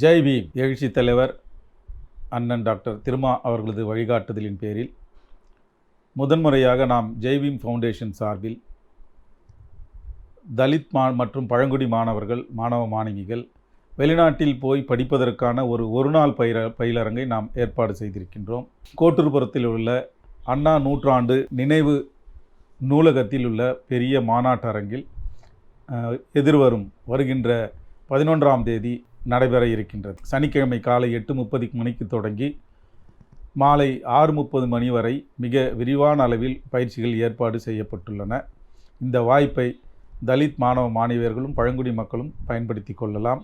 ஜெய் பீம் எழுச்சி தலைவர் அண்ணன் டாக்டர் திருமா அவர்களது வழிகாட்டுதலின் பேரில் முதன்முறையாக நாம் ஜெய் பீம் ஃபவுண்டேஷன் சார்பில் தலித் மற்றும் பழங்குடி மாணவர்கள் மாணவ மாணவிகள் வெளிநாட்டில் போய் படிப்பதற்கான ஒரு நாள் பயிலரங்கை நாம் ஏற்பாடு செய்திருக்கின்றோம். கோட்டூர்புரத்தில் உள்ள அண்ணா நூற்றாண்டு நினைவு நூலகத்தில் உள்ள பெரிய மாநாட்டரங்கில் வருகின்ற 11ஆம் தேதி நடைபெற இருக்கின்றது. சனிக்கிழமை காலை 8:30 மணிக்கு தொடங்கி மாலை 6:30 மணி வரை மிக விரிவான அளவில் பயிற்சிகள் ஏற்பாடு செய்யப்பட்டுள்ளன. இந்த வாய்ப்பை தலித் மாணவ மாணவியர்களும் பழங்குடி மக்களும் பயன்படுத்தி கொள்ளலாம்.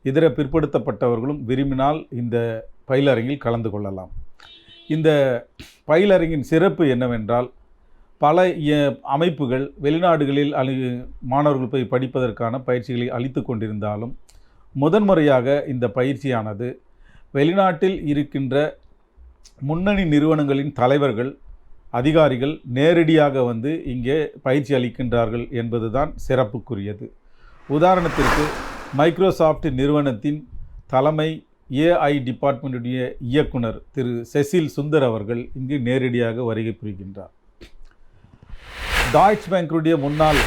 இதர பிற்படுத்தப்பட்டவர்களும் விரும்பினால் இந்த பயிலரங்கில் கலந்து கொள்ளலாம். இந்த பயிலரங்கின் சிறப்பு என்னவென்றால், பல அமைப்புகள் வெளிநாடுகளில் மாணவர்கள் போய் படிப்பதற்கான பயிற்சிகளை அளித்து கொண்டிருந்தாலும் முதன்முறையாக இந்த பயிற்சியானது வெளிநாட்டில் இருக்கின்ற முன்னணி நிறுவனங்களின் தலைவர்கள் அதிகாரிகள் நேரடியாக வந்து இங்கே பயிற்சி அளிக்கின்றார்கள் என்பதுதான் சிறப்புக்குரியது. உதாரணத்திற்கு மைக்ரோசாஃப்ட் நிறுவனத்தின் தலைமை AI டிபார்ட்மெண்ட்டுடைய இயக்குனர் திரு செசில் சுந்தர் அவர்கள் இங்கு நேரடியாக வருகை புரிகின்றார். டாய்ச் பேங்குடைய முன்னாள்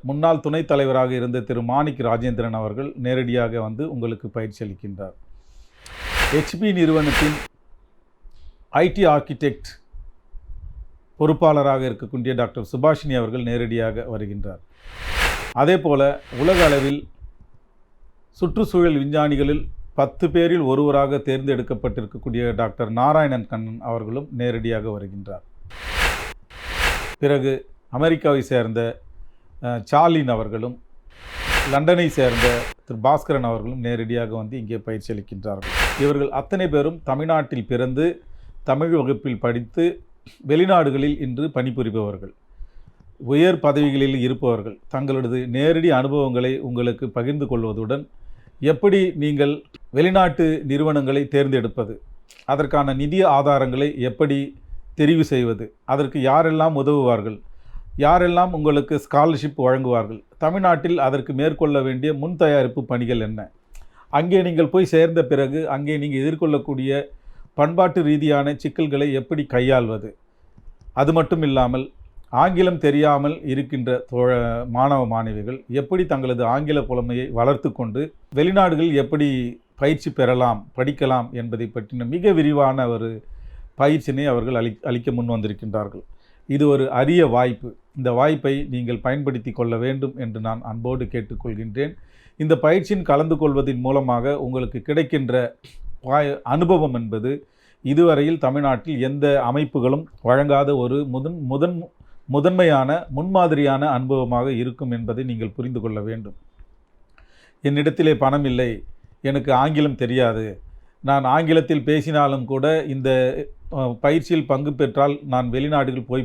முன்னாள் துணைத் தலைவராக இருந்த திரு மாணிக் ராஜேந்திரன் அவர்கள் நேரடியாக வந்து உங்களுக்கு பயிற்சி அளிக்கின்றார். HP நிறுவனத்தின் IT ஆர்கிடெக்ட் பொறுப்பாளராக இருக்கக்கூடிய டாக்டர் சுபாஷினி அவர்கள் நேரடியாக வருகின்றார். அதே போல் உலக அளவில் சுற்றுச்சூழல் விஞ்ஞானிகளில் 10 பேரில் ஒருவராக தேர்ந்தெடுக்கப்பட்டிருக்கக்கூடிய டாக்டர் நாராயணன் கண்ணன் அவர்களும் நேரடியாக வருகின்றார். பிறகு அமெரிக்காவை சேர்ந்த சார்லின் அவர்களும் லண்டனை சேர்ந்த திரு பாஸ்கரன் அவர்களும் நேரடியாக வந்து இங்கே பயிற்சி அளிக்கின்றார்கள். இவர்கள் அத்தனை பேரும் தமிழ்நாட்டில் பிறந்து தமிழ் வகுப்பில் படித்து வெளிநாடுகளில் இன்று பணிபுரிபவர்கள், உயர் பதவிகளில் இருப்பவர்கள். தங்களது நேரடி அனுபவங்களை உங்களுக்கு பகிர்ந்து கொள்வதுடன் எப்படி நீங்கள் வெளிநாட்டு நிறுவனங்களை தேர்ந்தெடுப்பது, அதற்கான நிதி ஆதாரங்களை எப்படி தெரிவு செய்வது, அதற்கு யாரெல்லாம் உதவுவார்கள், யாரெல்லாம் உங்களுக்கு ஸ்காலர்ஷிப் வழங்குவார்கள், தமிழ்நாட்டில் அதற்கு மேற்கொள்ள வேண்டிய முன் தயாரிப்பு பணிகள் என்ன, அங்கே நீங்கள் போய் சேர்ந்த பிறகு அங்கே நீங்கள் எதிர்கொள்ளக்கூடிய பண்பாட்டு ரீதியான சிக்கல்களை எப்படி கையாள்வது, அது மட்டும் இல்லாமல் ஆங்கிலம் தெரியாமல் இருக்கின்ற மாணவ மாணவிகள் எப்படி தங்களது ஆங்கில புலமையை வளர்த்து கொண்டு வெளிநாடுகளில் எப்படி பயிற்சி பெறலாம் படிக்கலாம் என்பதை பற்றின மிக விரிவான ஒரு பயிற்சியினை அவர்கள் அளிக்க முன் வந்திருக்கின்றார்கள். இது ஒரு அரிய வாய்ப்பு. இந்த வாய்ப்பை நீங்கள் பயன்படுத்தி கொள்ள வேண்டும் என்று நான் அன்போடு கேட்டுக்கொள்கின்றேன். இந்த பயிற்சியின் கலந்து கொள்வதன் மூலமாக உங்களுக்கு கிடைக்கின்ற அனுபவம் என்பது இதுவரையில் தமிழ்நாட்டில் எந்த அமைப்புகளும் வழங்காத ஒரு முதன்மையான முன்மாதிரியான அனுபவமாக இருக்கும் என்பதை நீங்கள் புரிந்து கொள்ள வேண்டும். என்னிடத்திலே பணம் இல்லை, எனக்கு ஆங்கிலம் தெரியாது, நான் ஆங்கிலத்தில் பேசினாலும் கூட இந்த பயிற்சியில் பங்கு பெற்றால் நான் வெளிநாடுகள் போய்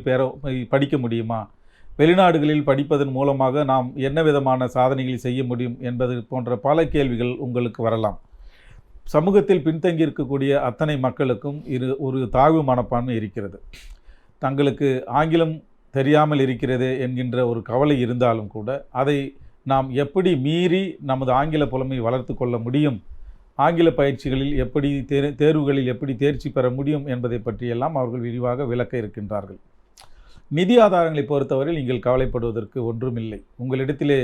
படிக்க முடியுமா, வெளிநாடுகளில் படிப்பதன் மூலமாக நாம் என்ன விதமான சாதனைகளை செய்ய முடியும் என்பது போன்ற பல கேள்விகள் உங்களுக்கு வரலாம். சமூகத்தில் பின்தங்கி இருக்கக்கூடிய அத்தனை மக்களுக்கும் ஒரு தாழ்வு மனப்பான்மை இருக்கிறது. தங்களுக்கு ஆங்கிலம் தெரியாமல் இருக்கிறது என்கின்ற ஒரு கவலை இருந்தாலும் கூட அதை நாம் எப்படி மீறி நமது ஆங்கில புலமை வளர்த்து கொள்ள முடியும், ஆங்கில பயிற்சிகளில் எப்படி தேர்வுகளில் எப்படி தேர்ச்சி பெற முடியும் என்பதை பற்றியெல்லாம் அவர்கள் விரிவாக விளக்க இருக்கின்றார்கள். நிதி ஆதாரங்களை பொறுத்தவரையில் நீங்கள் கவலைப்படுவதற்கு ஒன்றுமில்லை. உங்களிடத்திலே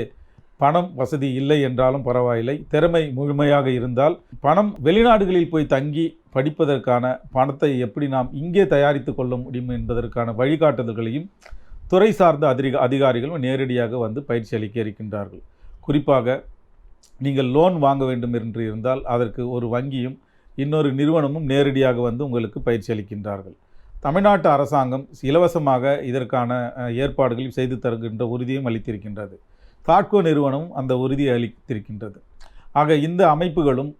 பணம் வசதி இல்லை என்றாலும் பரவாயில்லை, திறமை முழுமையாக இருந்தால் பணம் வெளிநாடுகளில் போய் தங்கி படிப்பதற்கான பணத்தை எப்படி நாம் இங்கே தயாரித்து கொள்ள முடியும் என்பதற்கான வழிகாட்டுதல்களையும் துறை சார்ந்த அதிகாரிகளும் நேரடியாக வந்து பயிற்சி அளிக்க இருக்கின்றார்கள். குறிப்பாக நீங்கள் லோன் வாங்க வேண்டும் என்று இருந்தால் அதற்கு ஒரு வங்கியும் இன்னொரு நிறுவனமும் நேரடியாக வந்து உங்களுக்கு பயிற்சி அளிக்கின்றார்கள். தமிழ்நாட்டு அரசாங்கம் இலவசமாக இதற்கான ஏற்பாடுகளையும் செய்து தருகின்ற உறுதியும் அளித்திருக்கின்றது. தாட்கோ நிறுவனமும் அந்த உறுதியை அளித்திருக்கின்றது. ஆக இந்த அமைப்புகளும்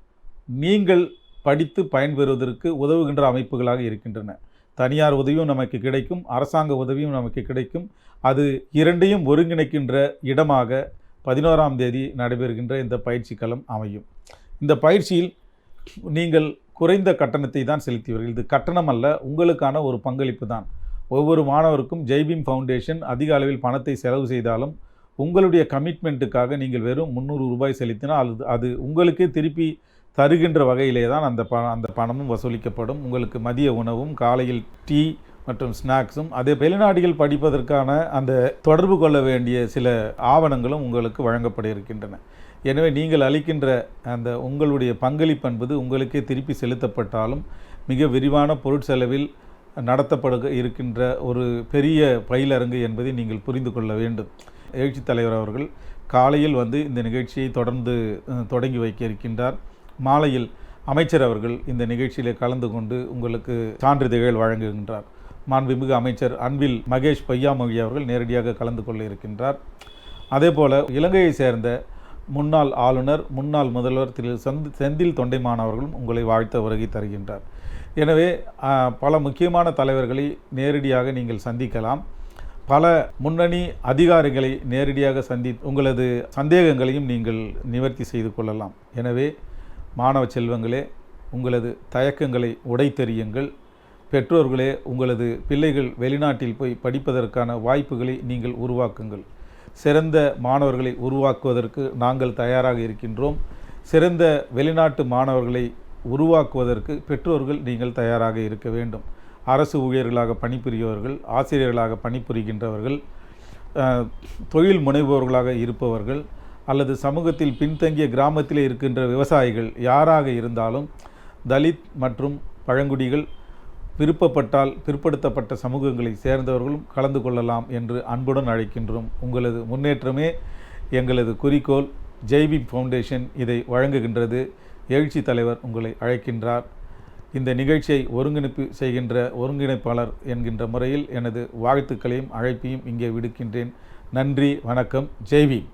நீங்கள் படித்து பயன்பெறுவதற்கு உதவுகின்ற அமைப்புகளாக இருக்கின்றன. தனியார் உதவியும் நமக்கு கிடைக்கும், அரசாங்க உதவியும் நமக்கு கிடைக்கும். அது இரண்டையும் ஒருங்கிணைக்கின்ற இடமாக 11ஆம் தேதி நடைபெறுகின்ற இந்த பயிற்சி களம் அமையும். இந்த பயிற்சியில் நீங்கள் குறைந்த கட்டணத்தை தான் செலுத்தியவர்கள். இது கட்டணம் அல்ல, உங்களுக்கான ஒரு பங்களிப்பு தான். ஒவ்வொரு மாணவருக்கும் ஜெய் பீம் ஃபவுண்டேஷன் அதிக அளவில் பணத்தை செலவு செய்தாலும் உங்களுடைய கமிட்மெண்ட்டுக்காக நீங்கள் வெறும் 300 ரூபாய் செலுத்தினால் அது உங்களுக்கே திருப்பி தருகின்ற வகையிலே தான் அந்த பணமும் வசூலிக்கப்படும். உங்களுக்கு மதிய உணவும், காலையில் டீ மற்றும் ஸ்நாக்ஸும், அதே வெளிநாடுகள் படிப்பதற்கான அந்த தொடர்பு கொள்ள வேண்டிய சில ஆவணங்களும் உங்களுக்கு வழங்கப்பட இருக்கின்றன. எனவே நீங்கள் அளிக்கின்ற அந்த உங்களுடைய பங்களிப்பு என்பது உங்களுக்கே திருப்பி செலுத்தப்பட்டாலும் மிக விரிவான பொருட்செலவில் நடத்தப்பட இருக்கின்ற ஒரு பெரிய பயிலரங்கு என்பதை நீங்கள் புரிந்து கொள்ள வேண்டும். எழுச்சித் தலைவர் அவர்கள் காலையில் இந்த நிகழ்ச்சியை தொடங்கி வைக்க இருக்கின்றார். மாலையில் அமைச்சர் அவர்கள் இந்த நிகழ்ச்சியில் கலந்து கொண்டு உங்களுக்கு சான்றிதழ்கள் வழங்குகின்றார். மாண்புமிகு அமைச்சர் அன்பில் மகேஷ் பொய்யாமொழி அவர்கள் நேரடியாக கலந்து கொள்ள இருக்கின்றார். அதேபோல் இலங்கையை சேர்ந்த முன்னாள் ஆளுநர், முன்னாள் முதல்வர் திரு செந்தில் தொண்டைமான் அவர்களும் உங்களை வாழ்த்த வருகை தருகின்றார். எனவே பல முக்கியமான தலைவர்களை நேரடியாக நீங்கள் சந்திக்கலாம். பல முன்னணி அதிகாரிகளை நேரடியாக உங்களது சந்தேகங்களையும் நீங்கள் நிவர்த்தி செய்து கொள்ளலாம். எனவே மாணவ செல்வங்களே, உங்களது தயக்கங்களை உடைத்தெறியுங்கள். பெற்றோர்களே, உங்களது பிள்ளைகள் வெளிநாட்டில் போய் படிப்பதற்கான வாய்ப்புகளை நீங்கள் உருவாக்குங்கள். சிறந்த மாணவர்களை உருவாக்குவதற்கு நாங்கள் தயாராக இருக்கின்றோம். சிறந்த வெளிநாட்டு மாணவர்களை உருவாக்குவதற்கு பெற்றோர்கள் நீங்கள் தயாராக இருக்க வேண்டும். அரசு ஊழியர்களாக பணிபுரியவர்கள், ஆசிரியர்களாக பணிபுரிகின்றவர்கள், தொழில் முனைவோர்களாக இருப்பவர்கள், அல்லது சமூகத்தில் பின்தங்கிய கிராமத்தில் இருக்கின்ற விவசாயிகள் யாராக இருந்தாலும், தலித் மற்றும் பழங்குடிகள், விருப்பப்பட்டால் பிற்படுத்தப்பட்ட சமூகங்களை சேர்ந்தவர்களும் கலந்து கொள்ளலாம் என்று அன்புடன் அழைக்கின்றோம். உங்களது முன்னேற்றமே எங்களது குறிக்கோள். ஜெய்பீம் ஃபவுண்டேஷன் இதை வழங்குகின்றது. எழுச்சி தலைவர் உங்களை அழைக்கின்றார். இந்த நிகழ்ச்சியை ஒருங்கிணைப்பு செய்கின்ற ஒருங்கிணைப்பாளர் என்கின்ற முறையில் எனது வாழ்த்துக்களையும் அழைப்பையும் இங்கே விடுக்கின்றேன். நன்றி, வணக்கம். ஜெய்பீம்.